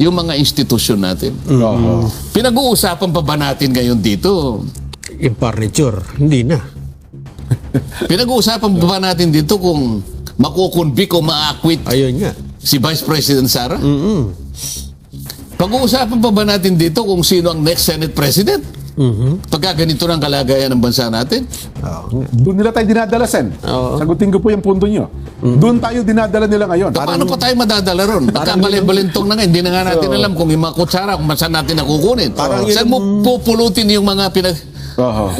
yung mga institusyon natin. Pinag-uusapan pa ba natin ngayon dito? Yung furniture, hindi na. Pinag-uusapan pa ba natin dito kung makukonvict o ma-acquit Ayun nga. si Vice President Sara? Pag-uusapan pa ba natin dito kung sino ang next Senate President? Pagka ganito ng kalagayan ng bansa natin? Oo nga. Doon nila tayo dinadala, Sen. Oo. Sagutin ko po yung punto nyo. Doon tayo dinadala nila ngayon. Paano pa tayo madadala ron? Nagkabalintong na nga, hindi na nga natin alam kung yung mga kutsara, kung saan natin nakukunin. Parang Saan mo pupulutin yung mga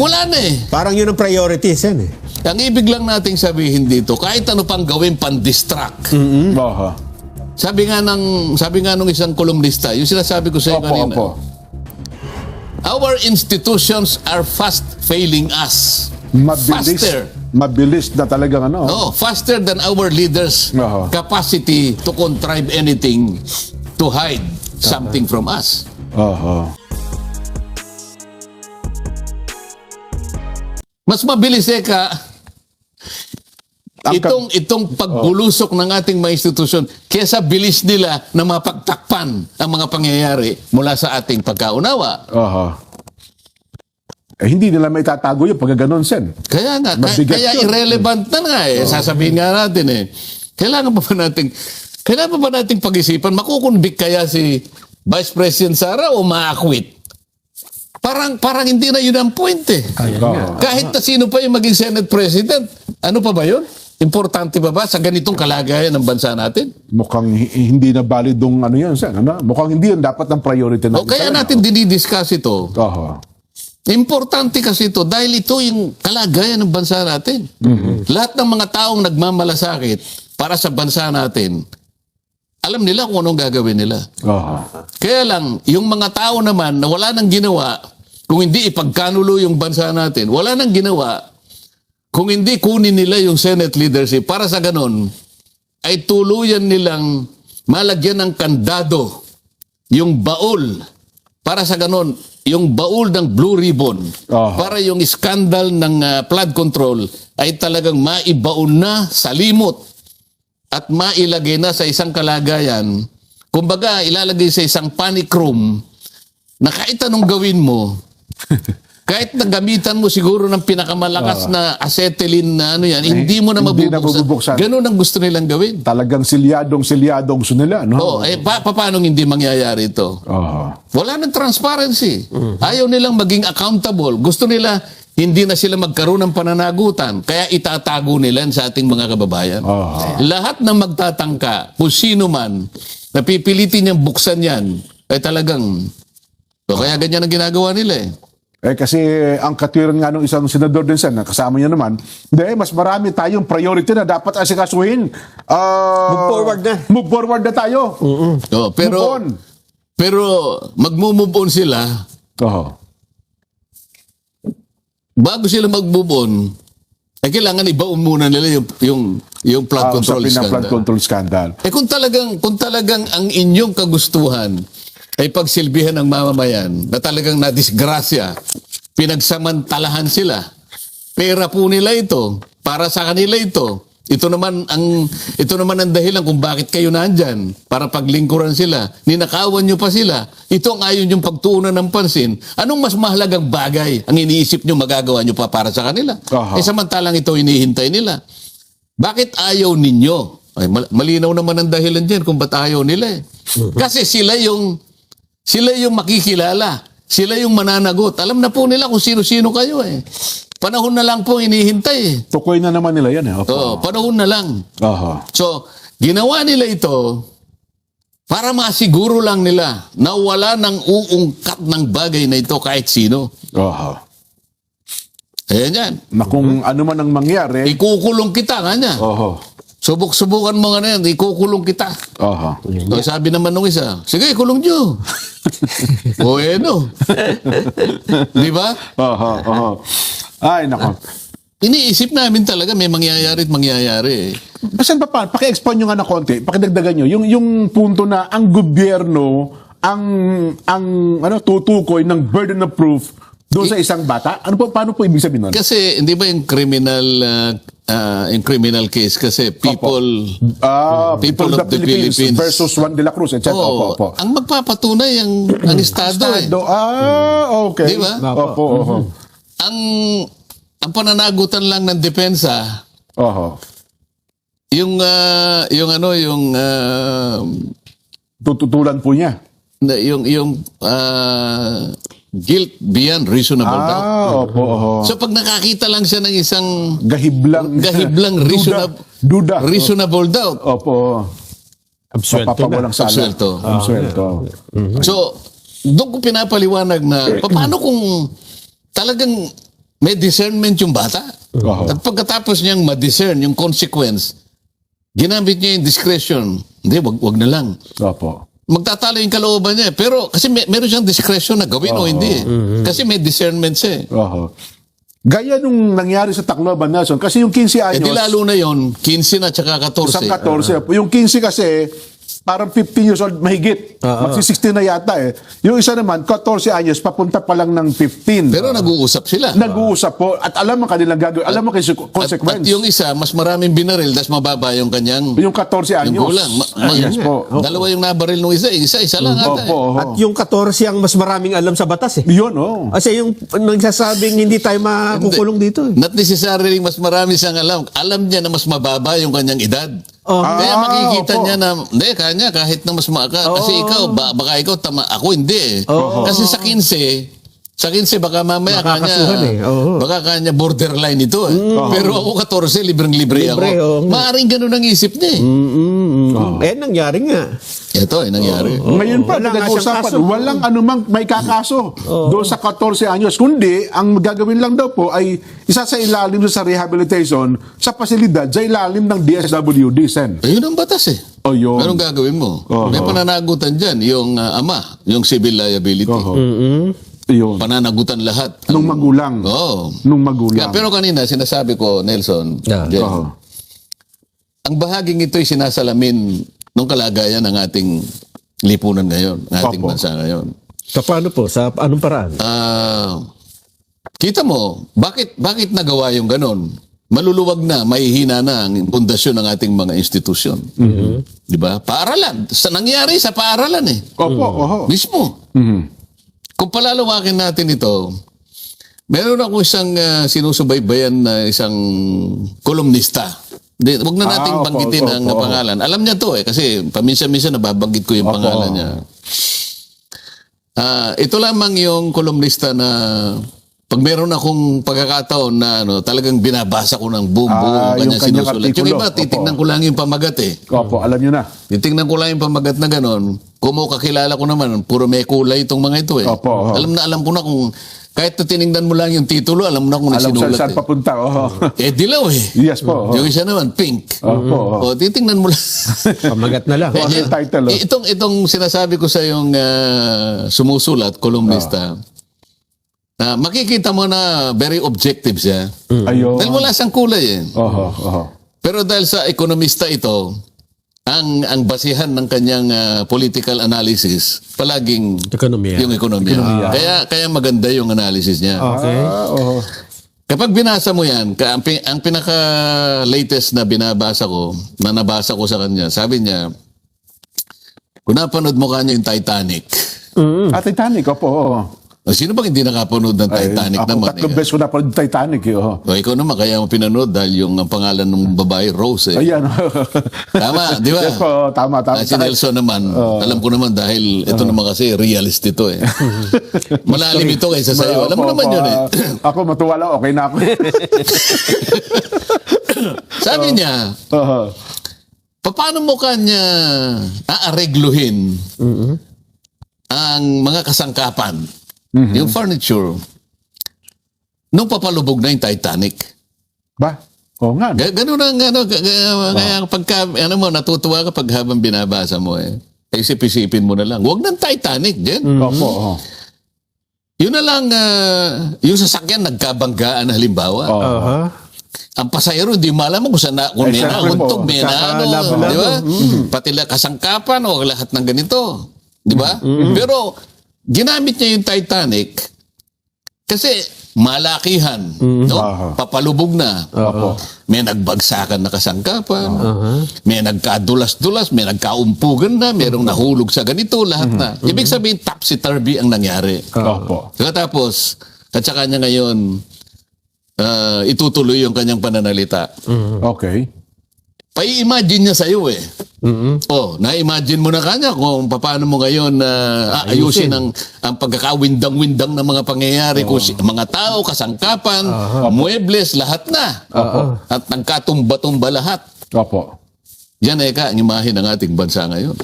Wala na eh. Parang yun ang priorities yan eh. Ang ibig lang nating sabihin dito, kahit ano pang gawin pan-distract. Sabi nga nung isang kolumnista, yung sinasabi ko sa iyo kanina. Our institutions are fast failing us. Faster. Mabilis na talagang ano. Oh, faster than our leaders' capacity to contrive anything to hide something from us. Mas mabilis itong pagbulusok ng ating mga institusyon kaysa bilis nila na mapagtakpan ang mga pangyayari mula sa ating pagkaunawa. Hindi nila may tatago yun pag gano'n, Sen. Kaya nga, Mabigat kaya yun. irrelevant na nga eh. Sasabihin nga natin eh. Kailangan pa ba nating pag-isipan, makukunbik kaya si Vice President Sara o ma-acquit? Parang hindi na yun ang point eh. Kahit na sino pa yung maging Senate President, ano pa ba yun? Importante ba sa ganitong kalagayan ng bansa natin? Mukhang hindi na validong ano yan, Sen. Ano? Mukhang hindi yun dapat ng priority natin. O kaya natin dinidiscuss ito. Importante kasi ito dahil ito yung kalagayan ng bansa natin. Lahat ng mga taong nagmamalasakit para sa bansa natin, alam nila kung anong gagawin nila. Kaya lang, yung mga tao naman na wala nang ginawa, kung hindi ipagkanulo yung bansa natin, wala nang ginawa, kung hindi kunin nila yung Senate leadership, para sa ganon, ay tuluyan nilang malagyan ng kandado yung baul. Para sa ganon, yung baul ng Blue Ribbon, para yung skandal ng flood control ay talagang maibaon na sa limot at mailagay na sa isang kalagayan, kumbaga ilalagay sa isang panic room na kahit anong gawin mo, kahit nagamitan mo siguro ng pinakamalakas na acetylene na ano yan, hindi mo na hindi na mabubuksan. mabubuksan. Ganun ang gusto nilang gawin. Talagang silyadong gusto nila, no? Paano hindi mangyayari ito? Wala nang transparency. Ayaw nilang maging accountable. Gusto nila hindi na sila magkaroon ng pananagutan. Kaya itatago nila sa ating mga kababayan. Lahat ng magtatangka, kung sino man, napipilitin niyang buksan yan, ay talagang, kaya ganyan ang ginagawa nila eh. Kasi ang katwiran nga ng isang senador din, Sen, kasama niya naman, mas marami tayong priority na dapat asikasuhin. Move forward na tayo. Pero mag-move on sila, bago sila mag-move on, ay kailangan ibaon muna nila yung flood control scandal. Flood control scandal. Kung talagang ang inyong kagustuhan ay pagsilbihan ng mamamayan na talagang nadisgrasya, pinagsamantalahan sila. Pera po nila ito, para sa kanila ito. Ito naman ang dahilan kung bakit kayo nandyan, para paglingkuran sila. Ninakawan nyo pa sila. Ito ang ayaw nyong pagtuunan ng pansin. Anong mas mahalagang bagay ang iniisip nyo magagawa nyo pa para sa kanila? Samantalang ito hinihintay nila. Bakit ayaw ninyo? Ay, malinaw naman ang dahilan dyan kung ba't ayaw nila eh. Kasi sila yung makikilala. Sila yung mananagot. Alam na po nila kung sino-sino kayo eh. Panahon na lang po hinihintay eh. Tukoy na naman nila yan eh. Panahon na lang. So, ginawa nila ito para masiguro lang nila na wala nang uungkat ng bagay na ito kahit sino. Ayan yan. Na kung ano man ang mangyari. Ikukulong kita, kanya. Subok-subukan mo nga na yan, ikukulong kita. Sabi naman nung isa, sige, kulong nyo. Bueno. Di ba? Ay, nako. Iniisip namin talaga may mangyayari at mangyayari. Saan pa? Paki-expand nyo nga na konti. Pakidagdagan nyo. Yung punto na ang gobyerno ang tutukoy ng burden of proof Doon sa isang bata? Paano po ibig sabihin nun? Kasi hindi ba yung criminal case kasi people People of the Philippines versus Juan de la Cruz, etc. Opo. ang magpapatunay ang estado eh. Okay. Di ba? Opo. Ang pananagutan lang ng depensa Oho. yung Tututulan po niya. Guilt beyond reasonable doubt. Opo. So pag nakakita lang siya ng isang Gahiblang reasonable doubt. Opo. Papawalang sala. Absuelto. So doon ko pinapaliwanag na paano kung talagang may discernment yung bata. At pagkatapos niyang ma-discern yung consequence, ginamit niya yung discretion. Hindi, wag na lang. Opo. Magtatalo yung kalooban niya. Pero kasi meron siyang discretion na gawin o hindi. Kasi may discernment siya. Gaya nung nangyari sa Tacloban, Nelson, kasi yung 15 Eh anyos, di lalo na yon 15 na tsaka 14. isang 14. Yung 15 kasi, parang 15 years old mahigit. Magsi-16 na yata eh. Yung isa naman, 14 anyos, papunta pa lang ng 15. Pero nag-uusap sila. Nag-uusap po. At alam mo kanilang gagawin. Alam mo kasi consequence. At yung isa, mas maraming binaril, das mababa yung kanyang Yung 14 anyos. yung gulang. Yes po. Dalawa yung nabaril nung isa lang ata. Opo. At yung 14 ang mas maraming alam sa batas eh. Yun, Kasi yung nagsasabing hindi tayo makukulong dito eh. Not necessarily mas marami siyang alam. Alam niya na mas mababa yung kanyang edad. Kaya makikita opo. niya na, hindi, kanya, kahit na mas kasi ikaw, baka ikaw, ako hindi eh. Kasi sa 15 baka mamaya Makakasuhan kanya, baka kanya borderline ito eh. Pero ako 14, libreng-libre ako. Maaring ganun ang isip niya eh. Nangyari nga. Ito nangyari. Ngayon pa, Wala nga siyang nag-uusapan, kaso. walang anumang may kakaso doon sa 14 anyos. Kundi, ang gagawin lang daw po ay isa sa ilalim sa rehabilitation sa pasilidad sa ilalim ng DSWD, Sen. Ayun ang batas eh. Yun. Anong gagawin mo? May pananagutan dyan, yung ama, yung civil liability. Yun. Pananagutan lahat. Nung magulang. Oo. Nung magulang. Pero kanina, sinasabi ko, Nelson, Jen, ang bahaging ito'y sinasalamin ng kalagayan ng ating lipunan ngayon, ng ating bansa ngayon. Paano po? Sa anong paraan? Kita mo, bakit nagawa yung ganon? Maluluwag na, mahihina na ang pundasyon ng ating mga institusyon. Di ba? Paaralan. Nangyari sa paaralan eh. Opo. Mismo. Kung palalawakin natin ito, meron ako isang sinusubaybayan na isang kolumnista. Huwag na nating banggitin ang pangalan. Alam niya to eh, kasi paminsan-minsan nababanggit ko yung pangalan niya. Ito lamang yung kolumnista na pag meron akong pagkakataon na talagang binabasa ko ng buong yung kanyang kanyang sinusulat. Yung iba, artikulo. titignan ko lang yung pamagat eh. Opo, alam nyo na. Titignan ko lang yung pamagat na ganon. Kung kakilala ko naman, puro may kulay itong mga ito eh. Opo. Alam ko na kung kahit na tinignan mo lang yung titulo, alam mo na kung Alam nasinulat saan eh. papunta. Dilaw eh. Yes po. Yung isa naman, pink. Opo. O, titingnan mo lang. Pamagat na lang. Ano yung title? Itong sinasabi ko sa yung sumusulat, kolumnista, makikita mo na very objective siya. Ayun. Dahil wala siyang kulay eh. Oho. Pero dahil sa ekonomista ito, ang basihan ng kanyang political analysis, palaging Ekonomiya. yung ekonomiya. Kaya maganda yung analysis niya. Okay. Kapag binasa mo yan, ang pinaka-latest na nabasa ko sa kanya, sabi niya, kung napanood mo kanya yung Titanic. Titanic, opo. Sino bang hindi nakapanood ng Titanic ako, naman? tatlong beses ko na panood Titanic. Ikaw naman, kaya mo pinanood dahil yung ang pangalan ng babae, Rose eh. Ayan. Tama, di ba? Yes po, tama. Si Nelson naman, alam ko naman dahil ito naman kasi realist ito eh. Malalim ito kaysa sa'yo. Alam mo naman yun eh. Ako matuwa lang, okay na ako. Sabi niya, paano mo kanya aaregluhin ang mga kasangkapan, yung furniture, nung papalubog na yung Titanic? Ba? Oo nga. Ganun ang kaya pagka natutuwa ka pag habang binabasa mo eh. Isip-isipin mo na lang. Huwag ng Titanic, Jen. Opo. Yun na lang, yung sasakyan nagkabanggaan halimbawa. Ang pasahero, hindi malaman kung saan kung may nahuntog, may di ba? Pati kasangkapan o lahat ng ganito. Di ba? Pero ginamit niya yung Titanic Kasi malakihan, no? Papalubog na. Opo. May nagbagsakan na kasangkapan, may nagkadulas-dulas, may nagkaumpugan na, mayroong nahulog sa ganito, lahat na. Ibig sabihin, topsy-turvy ang nangyari. Opo. Tapos, at saka niya ngayon, itutuloy yung kanyang pananalita. Okay. Pai-imagine niya sa'yo eh. Oh, na-imagine mo na kanya kung paano mo ngayon ayusin ang pagkakawindang-windang ng mga pangyayari, kung mga tao, kasangkapan, muebles, lahat na. At nagkatumba-tumba lahat. Opo. Yan ang imahe ng ating bansa ngayon.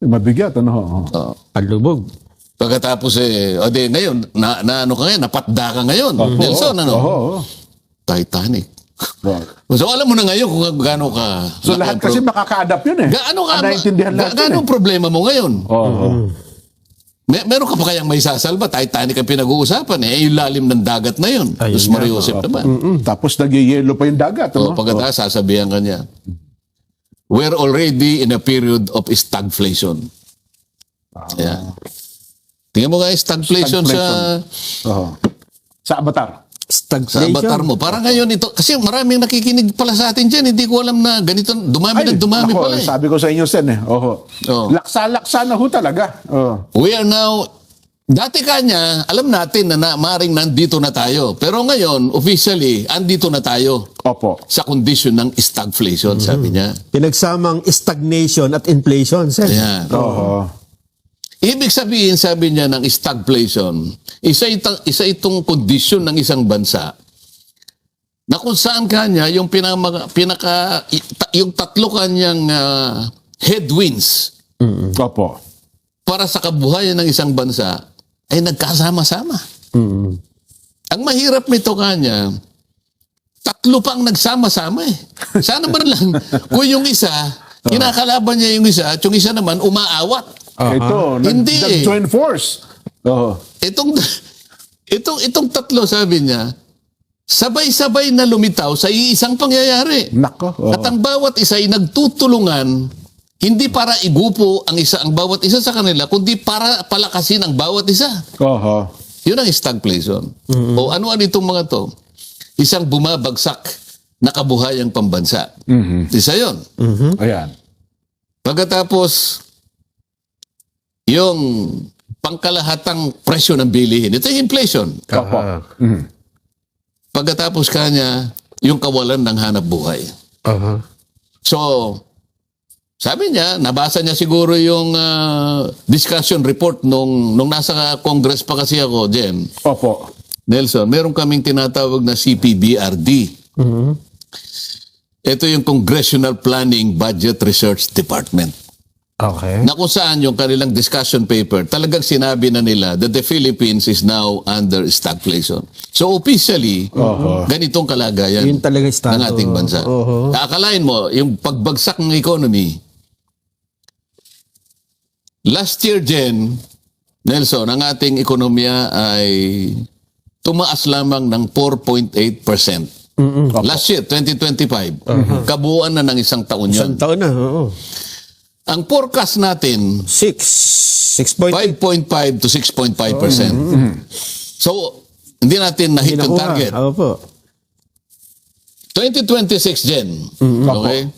Mabigat, ano? Palubog. Pagkatapos ngayon, ano ka ngayon, napatda ka ngayon. Nelson, ano? Titanic. So alam mo na ngayon kung gaano ka... So lahat kasi makaka-adapt yun eh. Gaano ka... Naintindihan lahat Gaano yun problema mo ngayon? Oo. Meron ka pa kayang may sasalba? Titanic ang pinag-uusapan eh. Yung lalim ng dagat na yun. Ayun Tapos Mario Joseph naman. Tapos nag-yellow pa yung dagat. Ano? Pagkatapos sasabihan ka niya, we're already in a period of stagflation. Yan. Tingnan mo nga yung stagflation sa Sa Avatar. sa Stagflation. avatar mo. Parang ngayon ito, kasi maraming nakikinig pala sa atin dyan. Hindi ko alam na ganito, dumami ng dumami nako, pala eh. sabi ko sa inyo, Sen, eh. Laksa-laksa na ho talaga. We are now, dati kanya, alam natin na maring nandito na tayo. Pero ngayon, officially, andito na tayo Opo. sa condition ng stagflation, sabi niya. Pinagsamang stagnation at inflation, sir. Ayan. Oo. Ibig sabihin, sabi niya, ng stagflation, isa itong kondisyon ng isang bansa na kung saan kanya yung yung tatlo kanyang headwinds Opo. para sa kabuhayan ng isang bansa ay nagkasama-sama. Ang mahirap nito kanya, tatlo pang nagsama-sama eh. Sana man lang, kung yung isa, kinakalaban niya yung isa, at yung isa naman umaawat. Ito, Hindi eh. nag-join force. Oo. Itong tatlo, sabi niya, sabay-sabay na lumitaw sa iisang pangyayari. Nako. At ang bawat isa ay nagtutulungan, hindi para igupo ang bawat isa sa kanila, kundi para palakasin ang bawat isa. Oo. Yun ang stagflation. O ano itong mga to? Isang bumabagsak na kabuhayang pambansa. Isa yun. Ayan. Pagkatapos, yung pangkalahatang presyo ng bilihin. Ito yung inflation. Opo. Pagkatapos kanya, yung kawalan ng hanap buhay. So, sabi niya, nabasa niya siguro yung discussion report nung nasa Congress pa kasi ako, Jem. Opo. Nelson, meron kaming tinatawag na CPBRD. Ito yung Congressional Planning Budget Research Department. Okay. Na kung saan yung kanilang discussion paper, talagang sinabi na nila that the Philippines is now under stagflation. So officially, ganitong kalagayan Yun talaga estado. ng ating bansa. Akalain mo, yung pagbagsak ng economy, last year, Jen, Nelson, ang ating ekonomiya ay tumaas lamang ng 4.8%. Last year, 2025. Kabuuan na ng isang taon yun. Isang taon na, oo. Ang forecast natin, 6.8. 5.5 to 6.5%. So, hindi natin na-hit yung target. Opo. 2026, Jen. Okay?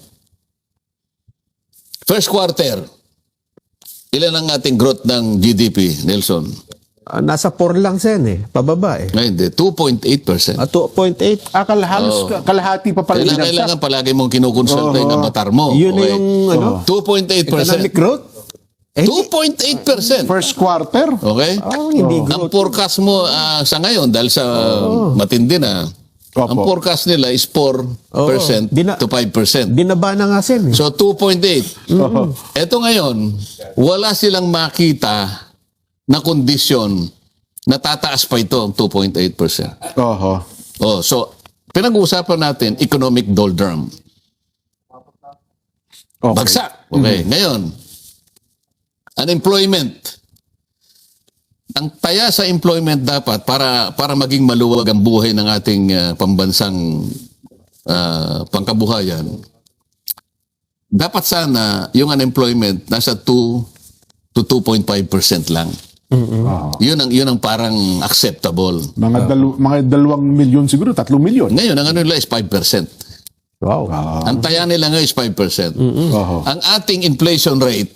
First quarter, ilan ang ating growth ng GDP, Nelson? Nasa 4 lang, sen eh. Pababa eh. Ngayon, 2.8%. 2.8. Kalahati pa pala binagsak. Kailangan palagi mong kinukonsulta yung avatar mo. Yun na Okay? yung ano, 2.8%. economic growth. 2.8%. First quarter. Okay? Hindi Ang forecast mo sa ngayon, dahil sa matindi na, ang forecast nila is 4% to 5%. Binaba na nga, sen eh. So 2.8. Ito ngayon, wala silang makita na kondisyon na tataas pa ito ang 2.8%. Oh, so pinag-uusapan natin economic doldrum. Bagsak. Okay, ngayon, unemployment. Ang taya sa employment dapat para maging maluwag ang buhay ng ating pambansang pangkabuhayan. Dapat sana yung unemployment nasa 2 to 2.5% lang. Yun ang parang acceptable. Mga 2 milyon siguro, 3 milyon. Ngayon, ang ano nila is 5%. Wow. Ang taya nila ngayon is 5%. Oho. Ang ating inflation rate,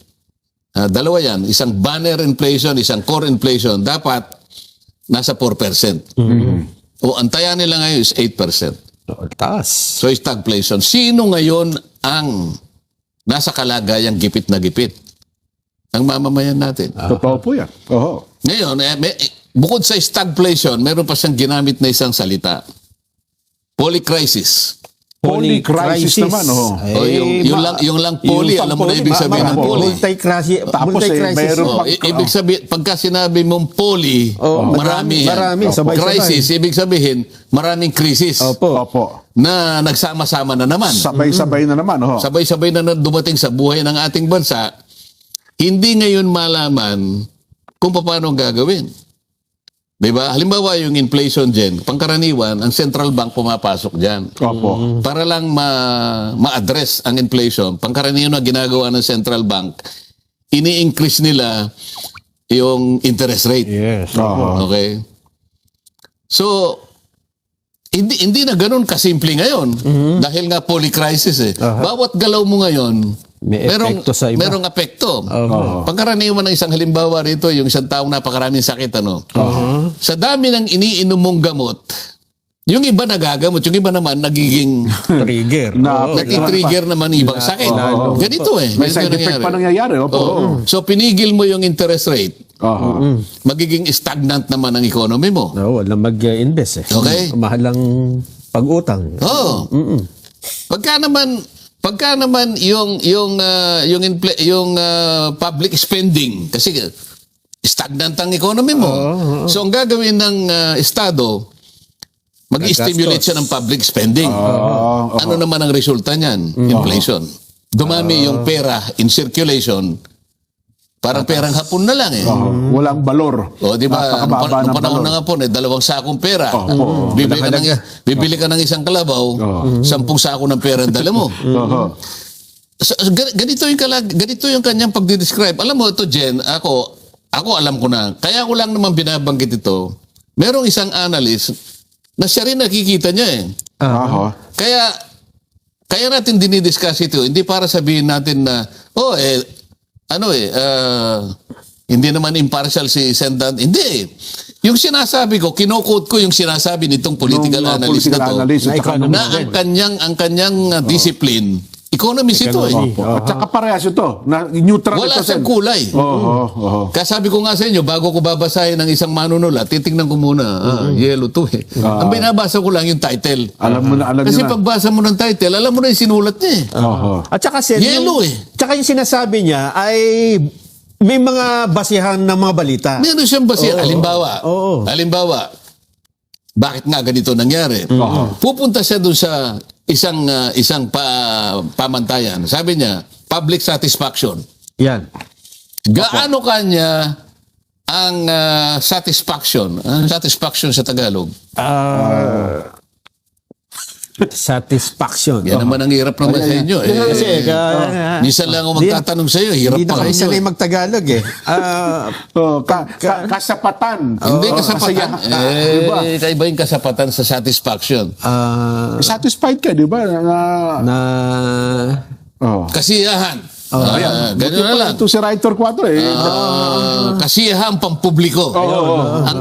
dalawa yan, isang banner inflation, isang core inflation, dapat nasa 4%. O ang taya nila ngayon is 8%. Taas. So stagflation. Sino ngayon ang nasa kalagayang gipit na gipit? Ang mamamayan natin. Totoo po yan. Oho. Ngayon, bukod sa stagflation, meron pa siyang ginamit na isang salita. Polycrisis. Polycrisis naman. Oho. O yung lang poly, alam mo na ibig sabihin ng poly. Multi-crisis. Tapos, mayroon Oh, ibig sabihin, pagka sinabi mong poly, marami yan. marami, sabay-sabay. Crisis, ibig sabihin, maraming krisis Opo. na nagsama-sama na naman. Sabay-sabay na naman. Oho. Sabay-sabay na dumating sa buhay ng ating bansa, hindi ngayon malaman kung paano ang gagawin. Diba? Halimbawa yung inflation dyan, pangkaraniwan, ang central bank pumapasok dyan. Opo. Para lang ma-address ang inflation, pangkaraniwan na ginagawa ng central bank, ini-increase nila yung interest rate. Yes. Oho. Okay? So, hindi na ganun kasimple ngayon. Dahil nga polycrisis eh. Bawat galaw mo ngayon, May epekto sa iba. merong epekto. Pangkaraniwan ng isang halimbawa rito, yung isang taong napakaraming sakit, ano? Sa dami ng iniinom mong gamot, yung iba nagagamot, yung iba naman nagiging Trigger. nati-trigger naman ibang sakit. Ganito eh. May Ganito side effect pa nangyayari. Opo. So pinigil mo yung interest rate, Oho. magiging stagnant naman ang economy mo. No, wala mag-invest eh. Okay. Mahal ang pag-utang. Oo. Pagka naman yung public spending kasi stagnant ang economy mo. So ang gagawin ng estado, mag-stimulate siya ng public spending. Ano naman ang resulta niyan? Inflation. Dumami yung pera in circulation. Parang perang hapon na lang eh. Walang balor. O, di ba? Napakababa Nung ng panahon balor. na nga po, 2 sakong pera. Bibili ka ng isang kalabaw, 10 sako ng pera ang dala mo. Oho. So, ganito yung kanyang pagdidescribe. Alam mo ito, Jen, ako alam ko na. Kaya ko lang naman binabanggit ito. Merong isang analyst na siya rin nakikita niya eh. Oho. Kaya natin dinidiscuss ito. Hindi para sabihin natin na, hindi naman impartial si Sendan. Hindi. Yung sinasabi ko, kinokode ko yung sinasabi nitong political Nung, analyst political na to. analyst at saka Na ang kanyang discipline, economist ito eh. Opo. At saka parehas ito. Neutral Wala ito. siyang kulay. Oho. Kaya sabi ko nga sa inyo, bago ko babasahin ng isang manunulat, titignan ko muna, yellow to eh. Ang binabasa ko lang yung title. Alam Kasi niyo na. pagbasa mo ng title, alam mo na yung sinulat niya eh. Oho. At saka Yellow eh. Tsaka yung sinasabi niya ay may mga basihan ng mga balita. Meron siyang basihan. Halimbawa, Oo. bakit nga ganito nangyari? Pupunta siya doon sa isang pamantayan. Sabi niya, public satisfaction. Yan. Gaano kanya ang satisfaction? Ang satisfaction sa Tagalog? Satisfaction. Yan naman ang hirap naman sa inyo. Kasi Minsan lang ako magtatanong sa iyo, hirap hindi na pa kami kayo. sanay magtagalog eh. Kasapatan. Hindi kasapatan. Diba? Iba yung kasapatan sa satisfaction. Satisfied ka, di ba? Na Kasiyahan. Ganun na lang. Ito si Writer 4 eh. Kasiyahan pampubliko.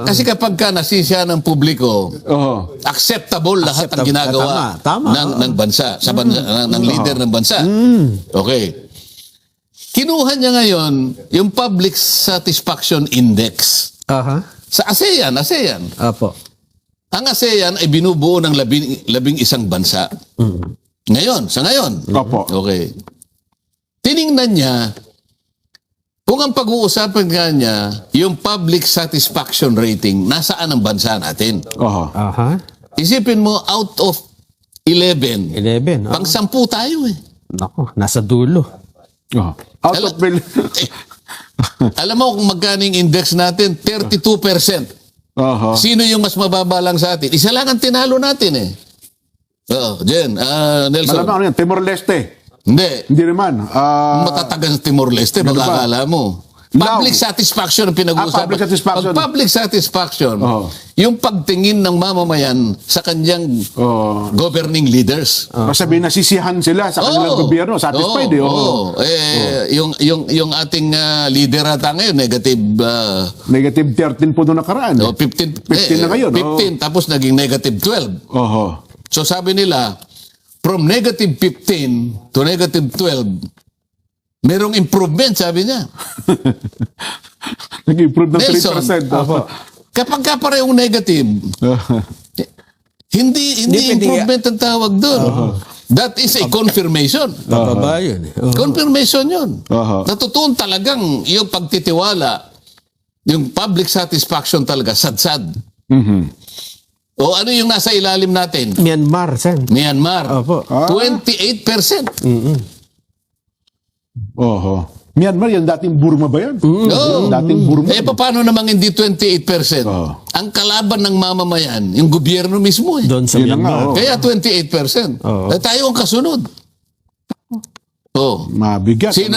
Kasi kapag ka nasisiyahan ng publiko, Oho. acceptable lahat ang ginagawa Tama. ng bansa, sa bansa, ng leader ng bansa. Okay. Kinuha niya ngayon yung Public Satisfaction Index sa ASEAN. Apo. Ang ASEAN ay binubuo ng 11 bansa. Ngayon, sa ngayon. Opo. Okay. Tiningnan niya kung ang pag-uusapan nga niya yung public satisfaction rating, nasaan ang bansa natin? Oho. Isipin mo, out of 11, 11. pang 10 tayo eh. Nako, nasa dulo. Oho. Out of bill. Alam mo kung magkano yung index natin? 32%. Oho. Sino yung mas mababa lang sa atin? Isa lang ang tinalo natin eh. Jen, Nelson. Malamang ano yan? Timor-Leste. Hindi. Hindi naman. Matatagal sa Timor-Leste, baka ba? akala mo. Public satisfaction ang pinag-uusapan. Public satisfaction. Pag public satisfaction, Oo. yung pagtingin ng mamamayan sa kanyang Oo. governing leaders. Sabihin na sisihan sila sa kanilang gobyerno, satisfied eh. Oo. Yung ating leader ata ngayon, Negative 13 po noong nakaraan. 15 15 na ngayon. 15 tapos naging negative 12. Oho. So sabi nila, from negative 15 to negative 12, merong improvement, sabi niya. Nag-improve ng Nelson, 3%. Oho. Kapag ka parehong negative, hindi improvement ang tawag doon. That is a confirmation. Bababa yun. Confirmation yun. Aha. Natutuon talagang yung pagtitiwala, yung public satisfaction talaga, sad-sad. O ano yung nasa ilalim natin? Myanmar, Sen. Myanmar. Opo. 28%. Oho. Myanmar, yan dating Burma ba yan? Oo. Dating Burma. Eh, paano namang hindi 28%? Oo. Ang kalaban ng mamamayan, yung gobyerno mismo eh. Doon sa Yun na nga, Myanmar. oo. Kaya 28%. Oo. Eh, tayo ang kasunod. Oh. Mabigat. Sino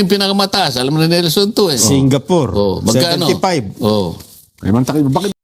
yung pinakamataas? Alam mo na Nelson to eh. Singapore. Oh, magkano? 75. Oh. Bakit